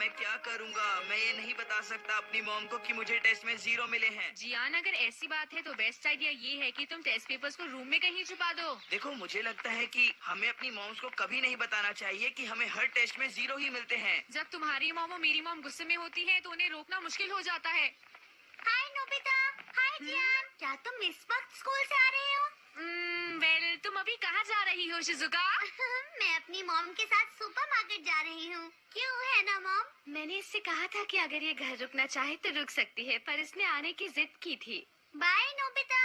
मैं क्या करूँगा? मैं ये नहीं बता सकता अपनी मॉम को कि मुझे टेस्ट में 0 मिले हैं। जियान, अगर ऐसी बात है तो बेस्ट आइडिया ये है कि तुम टेस्ट पेपर्स को रूम में कहीं छुपा दो। देखो, मुझे लगता है कि हमें अपनी मॉम्स को कभी नहीं बताना चाहिए कि हमें हर टेस्ट में 0 ही मिलते हैं। जब तुम्हारी मॉम और मेरी मॉम गुस्से में होती है तो उन्हें रोकना मुश्किल हो जाता है। हाय नोबिता, हाय जियान, क्या तुम इस वक्त स्कूल से आ रहे हो? वेल, तुम अभी कहाँ जा रही हो शिजुका? मैं अपनी मॉम के साथ सुपरमार्केट जा रही हूँ। क्यों, है ना मॉम? मैंने इससे कहा था कि अगर ये घर रुकना चाहे तो रुक सकती है, पर इसने आने की जिद की थी। Bye Nobita.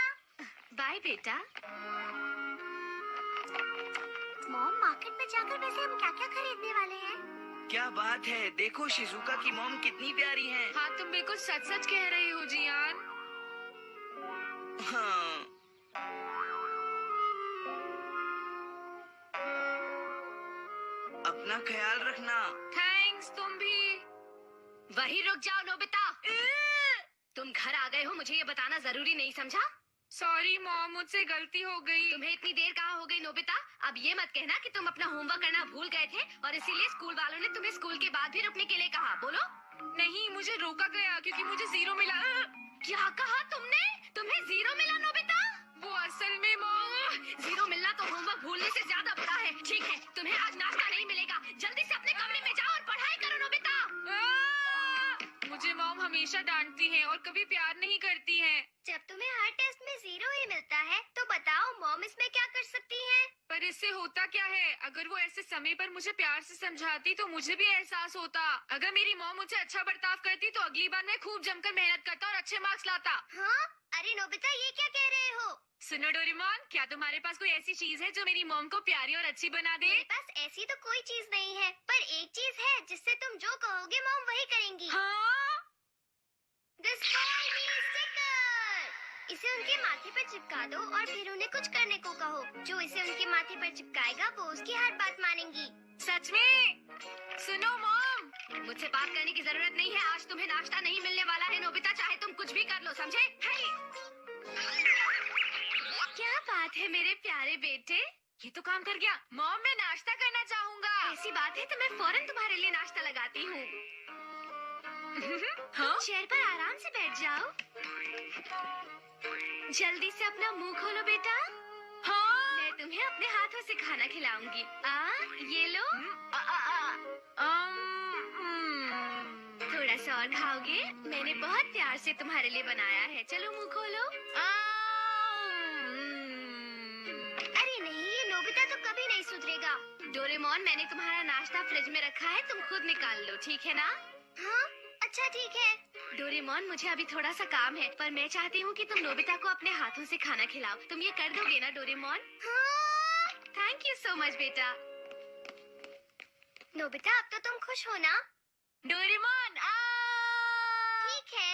बाय बेटा। मॉम, मार्केट में जाकर वैसे हम क्या क्या खरीदने वाले हैं? क्या बात है, देखो शिजुका की मॉम कितनी प्यारी हैं। हाँ, तुम बिल्कुल सच सच कह रही हो जियान। हाँ, अपना ख्याल रखना। थैंक्स, तुम भी। वही रुक जाओ नोबिता। तुम घर आ गए हो, मुझे ये बताना जरूरी नहीं समझा? सॉरी मॉम, मुझसे गलती हो गई। तुम्हें इतनी देर कहाँ हो गई नोबिता? अब ये मत कहना कि तुम अपना होमवर्क करना भूल गए थे और इसीलिए स्कूल वालों ने तुम्हें स्कूल के बाद भी रुकने के लिए कहा। बोलो। नहीं, मुझे रोका गया क्योंकि मुझे 0 मिला। क्या कहा तुमने? तुम्हें 0 मिला नोबिता? वो असल में मॉम, 0 मिलना तो होमवर्क भूलने से ज्यादा बुरा है। ठीक है, तुम्हें आज नाश्ता नहीं मिलेगा। जल्दी से अपने कमरे में जाओ और पढ़ाई करो नोबिता। मुझे मॉम हमेशा डांटती है और कभी प्यार नहीं करती है। जब तुम्हें हर टेस्ट में 0 ही मिलता है तो बताओ मॉम इसमें क्या कर सकती है? पर इससे होता क्या है? अगर वो ऐसे समय पर मुझे प्यार से समझाती तो मुझे भी एहसास होता। अगर मेरी मॉम मुझे अच्छा बर्ताव करती तो अगली बार मैं खूब जमकर मेहनत करता और अच्छे मार्क्स लाता। हाँ? अरे नोबिता, ये क्या कह रहे हो? सुनो डोरेमोन, क्या तुम्हारे पास कोई ऐसी चीज है जो मेरी मॉम को प्यारी और अच्छी बना दे? मेरे पास ऐसी तो कोई चीज नहीं है, पर एक चीज है जिससे तुम जो कहोगे मॉम वही करेंगी। हाँ? The Spoil Me Sticker! इसे उनके माथे पर चिपका दो और फिर उन्हें कुछ करने को कहो। जो इसे उनके माथे पर चिपकाएगा वो उसकी हर बात मानेंगी। सच में? सुनो मॉम, मुझसे बात करने की जरूरत नहीं है। आज तुम्हें नाश्ता नहीं मिलने वाला है नोबिता, चाहे तुम कुछ भी कर लो, समझे? क्या बात है मेरे प्यारे बेटे, ये तो काम कर गया। मॉम, मैं नाश्ता करना चाहूँगा। ऐसी बात है तो मैं फौरन तुम्हारे लिए नाश्ता लगाती हूँ। हाँ? चेयर पर आराम से बैठ जाओ। जल्दी से अपना मुंह खोलो बेटा। हाँ? मैं तुम्हें अपने हाथों से खाना खिलाऊंगी। ये लो। थोड़ा सा और खाओगे? मैंने बहुत प्यार से तुम्हारे लिए बनाया है। चलो मुंह खोलो। अरे नहीं, ये नोबिता तो कभी नहीं सुधरेगा। डोरेमोन, मैंने तुम्हारा नाश्ता फ्रिज में रखा है, तुम खुद निकाल लो, ठीक है ना? हाँ? अच्छा ठीक है। डोरेमोन, मुझे अभी थोड़ा सा काम है, पर मैं चाहती हूँ कि तुम नोबिता को अपने हाथों से खाना खिलाओ। तुम ये कर दोगे ना डोरेमोन? हाँ? थैंक यू सो मच बेटा। नोबिता, अब तो तुम खुश हो ना? डोरेमोन, ठीक है।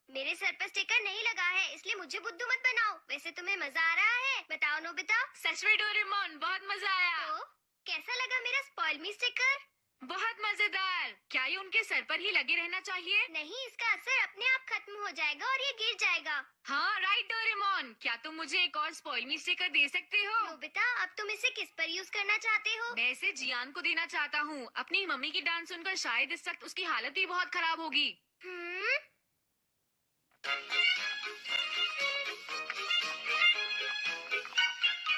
मेरे सर पर स्टिकर नहीं लगा है, इसलिए मुझे बुद्धू मत बनाओ। वैसे तुम्हें मजा आ रहा है? बताओ नोबिता। सच में डोरेमोन, बहुत मजा आया। तो कैसा लगा मेरा स्पॉइल मी स्टिकर? बहुत मजेदार। क्या ये उनके सर पर ही लगे रहना चाहिए? नहीं, इसका असर अपने आप खत्म हो जाएगा और ये गिर जाएगा। हाँ राइट डोरेमोन, क्या तुम मुझे एक और स्पॉइल मी स्टिकर दे सकते हो? नोबिता, अब तुम इसे किस पर यूज करना चाहते हो? मैं इसे जियान को देना चाहता हूँ। अपनी मम्मी की डांस सुनकर शायद इस वक्त उसकी हालत भी बहुत खराब होगी।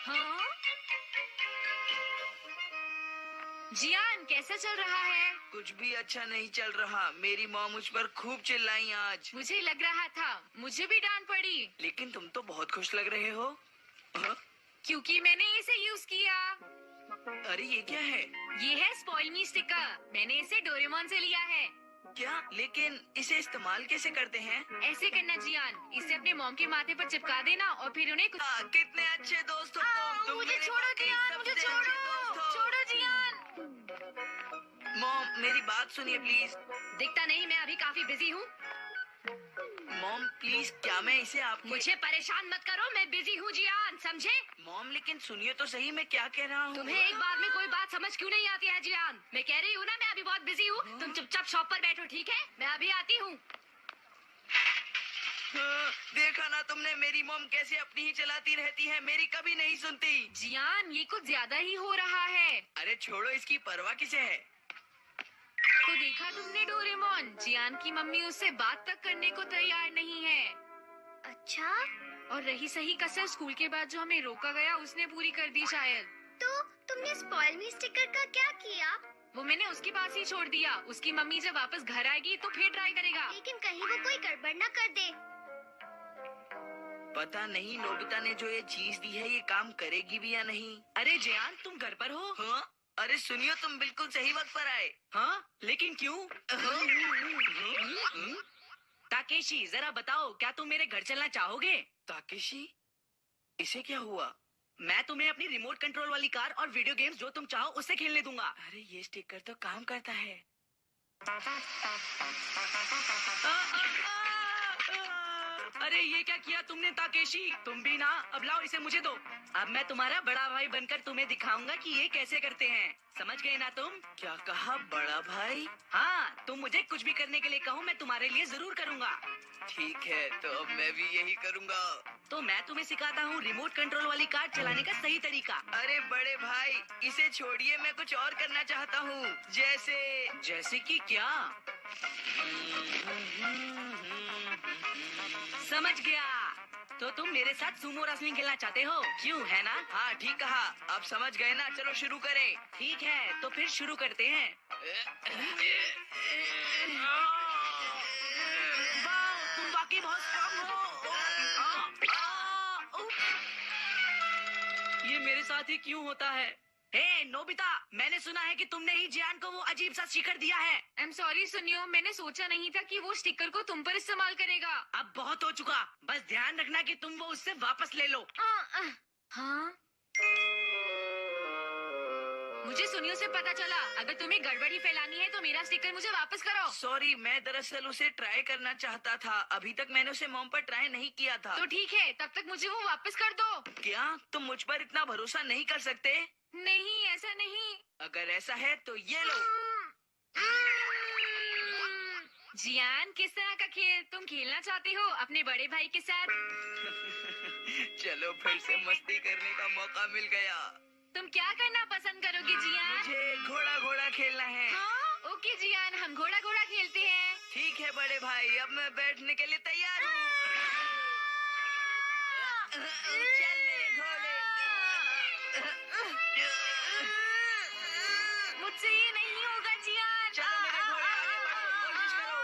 हाँ? जियान, कैसा चल रहा है? कुछ भी अच्छा नहीं चल रहा। मेरी मॉम मुझ पर खूब चिल्लाई आज। मुझे लग रहा था, मुझे भी डांट पड़ी। लेकिन तुम तो बहुत खुश लग रहे हो। हाँ? क्योंकि मैंने इसे यूज किया। अरे ये क्या है? ये है स्पॉइल मी स्टिकर। मैंने इसे डोरेमोन से लिया है। क्या? लेकिन इसे इस्तेमाल कैसे करते हैं? ऐसे करना जियान, इसे अपने मॉम के माथे पर चिपका देना और फिर उन्हें कुछ... कितने अच्छे दोस्त हो तुम। मुझे मेरे छोड़ो बाकी जियान, मुझे सबसे अच्छे दोस्त हो। छोड़ो जियान। मॉम, मेरी बात सुनिए प्लीज। दिखता नहीं मैं अभी काफी बिजी हूँ। मॉम प्लीज, क्या मैं इसे आपके... मुझे परेशान मत करो, मैं बिजी हूँ जियान, समझे? मॉम लेकिन सुनिए तो सही, मैं क्या कह रहा हूँ। तुम्हें एक बार में कोई बात समझ क्यों नहीं आती है जियान? मैं कह रही हूँ ना, मैं अभी बहुत बिजी हूँ। तुम चुपचाप शॉप पर बैठो, ठीक है? मैं अभी आती हूँ। हाँ, देखा ना तुमने, मेरी मॉम कैसे अपनी ही चलाती रहती है, मेरी कभी नहीं सुनती। जियान, ये कुछ ज्यादा ही हो रहा है। अरे छोड़ो, इसकी परवाह किसे है। तो देखा तुमने डोरेमोन, जियान की मम्मी उससे बात तक करने को तैयार नहीं है। अच्छा, और रही सही कसर स्कूल के बाद जो हमें रोका गया, उसने पूरी कर दी शायद। तो तुमने स्पॉइल मी स्टिकर का क्या किया? वो मैंने उसके पास ही छोड़ दिया। उसकी मम्मी जब वापस घर आएगी तो फिर ट्राई करेगा। लेकिन कहीं वो कोई गड़बड़ न कर दे। पता नहीं नोबिता ने जो ये चीज दी है, ये काम करेगी भी या नहीं। अरे जियान, तुम घर पर हो? हाँ, अरे सुनियो, तुम बिल्कुल सही वक्त पर आए। हाँ, लेकिन क्यों? ताकेशी, जरा बताओ, क्या तुम मेरे घर चलना चाहोगे? ताकेशी, इसे क्या हुआ? मैं तुम्हें अपनी रिमोट कंट्रोल वाली कार और वीडियो गेम्स जो तुम चाहो उससे खेलने दूंगा। अरे ये स्टिकर तो काम करता है। अरे ये क्या किया तुमने ताकेशी? तुम भी ना, अब लाओ इसे मुझे दो। अब मैं तुम्हारा बड़ा भाई बनकर तुम्हें दिखाऊंगा कि ये कैसे करते हैं। समझ गए ना तुम? क्या कहा, बड़ा भाई? हाँ, तुम मुझे कुछ भी करने के लिए कहो, मैं तुम्हारे लिए जरूर करूँगा। ठीक है, तो अब मैं भी यही करूँगा। तो मैं तुम्हें सिखाता हूँ रिमोट कंट्रोल वाली कार चलाने का सही तरीका। अरे बड़े भाई, इसे छोड़िए, मैं कुछ और करना चाहता हूँ। जैसे कि क्या? समझ गया। तो तुम मेरे साथ सुमो रेसलिंग खेलना चाहते हो, क्यों, है ना? हाँ ठीक कहा, अब समझ गए ना, चलो शुरू करें। ठीक है, तो फिर शुरू करते हैं। वाह, तुम वाकई बहुत स्ट्रांग हो। ये मेरे साथ ही क्यों होता है? हे नोबिता, मैंने सुना है कि तुमने ही जियान को वो अजीब सा स्टिकर दिया है। आई एम सॉरी सुनियो, मैंने सोचा नहीं था कि वो स्टिकर को तुम पर इस्तेमाल करेगा। अब बहुत हो चुका, बस ध्यान रखना कि तुम वो उससे वापस ले लो। हाँ, मुझे सुनियो से पता चला, अगर तुम्हें गड़बड़ी फैलानी है तो मेरा स्टिकर मुझे वापस करो। सॉरी, मैं दरअसल उसे ट्राई करना चाहता था। अभी तक मैंने उसे मॉम पर ट्राई नहीं किया था। तो ठीक है, तब तक मुझे वो वापस कर दो। क्या तुम मुझ पर इतना भरोसा नहीं कर सकते? नहीं, ऐसा नहीं। अगर ऐसा है तो ये लो। जियान, किस तरह का खेल तुम खेलना चाहते हो अपने बड़े भाई के साथ? चलो फिर से मस्ती करने का मौका मिल गया। तुम क्या करना पसंद करोगे जियान? मुझे घोड़ा घोड़ा खेलना है। हाँ, ओके जियान, हम घोड़ा घोड़ा खेलते हैं। ठीक है बड़े भाई, अब मैं बैठने के लिए तैयार हूँ। चल मेरे घोड़े। मुझसे ये नहीं होगा जियान। चलो मेरे घोड़े, आगे बढ़ो, कोशिश करो।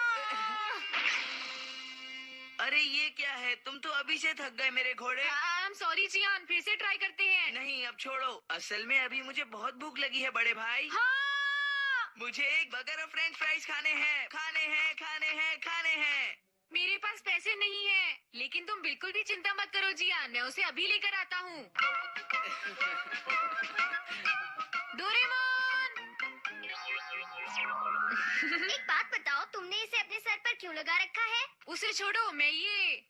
अरे ये क्या है, तुम तो अभी से थक गए मेरे घोड़े। आई एम सॉरी जियान, फिर से ट्राई करते हैं। नहीं, अब छोड़ो, असल में अभी मुझे बहुत भूख लगी है बड़े भाई। हाँ, मुझे एक बर्गर और फ्रेंच फ्राइज खाने हैं, खाने हैं, खाने हैं, खाने हैं। मेरे पास पैसे नहीं है, लेकिन तुम बिल्कुल भी चिंता मत करो जियान, मैं उसे अभी लेकर आता हूँ। डोरेमोन! एक बात बताओ, तुमने इसे अपने सर पर क्यों लगा रखा है? उसे छोड़ो, मैं ये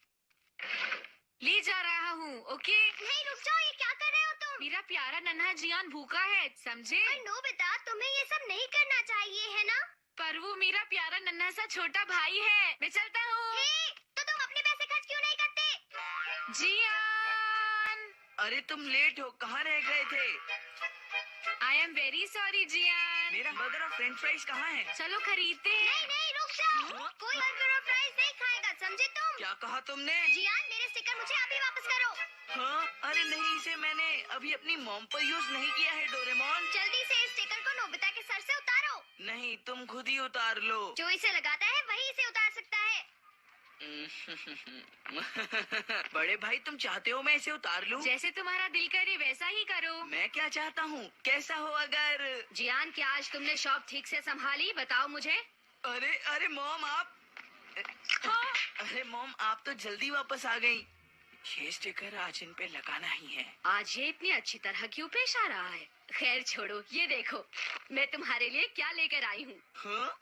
ले जा रहा हूँ, ओके? नहीं, रुक जाओ, ये क्या कर रहे हो तुम? मेरा प्यारा नन्हा जियान भूखा है, समझे? पर नोबिता, तुम्हें ये सब नहीं करना चाहिए, है ना? पर वो मेरा प्यारा नन्हा सा छोटा भाई है। मैं चलता हूँ। हे, तो तुम अपने पैसे खर्च क्यों नहीं करते? जियान, अरे तुम लेट हो, कहाँ रह गए थे? I am very sorry Gian. मेरा बर्गर और फ्रेंच फ्राइज कहाँ है? चलो खरीदते हैं। नहीं नहीं, रुक जाओ, कोई बर्गर और फ्राइज नहीं खाएगा, समझे तुम? क्या कहा तुमने? जियान, मेरे स्टिकर मुझे अभी वापस करो। हाँ, अरे नहीं, इसे मैंने अभी अपनी मॉम पर यूज नहीं किया है डोरेमोन। जल्दी से इस स्टिकर को नोबिता के सर से उतारो। नहीं, तुम खुद ही उतार लो। जो इसे लगाता है वही इसे उतार सकता है। बड़े भाई, तुम चाहते हो मैं इसे उतार लूं? जैसे तुम्हारा दिल करे वैसा ही करो। मैं क्या चाहता हूँ, कैसा हो अगर? जियान, क्या आज तुमने शॉप ठीक से संभाली? बताओ मुझे। अरे अरे मॉम, आप अरे मॉम, आप तो जल्दी वापस आ गई। ये स्टिकर आज इन पे लगाना ही है। आज ये इतनी अच्छी तरह क्यों पेश आ रहा है? खैर छोड़ो, ये देखो मैं तुम्हारे लिए क्या लेकर आई हूँ। हाँ?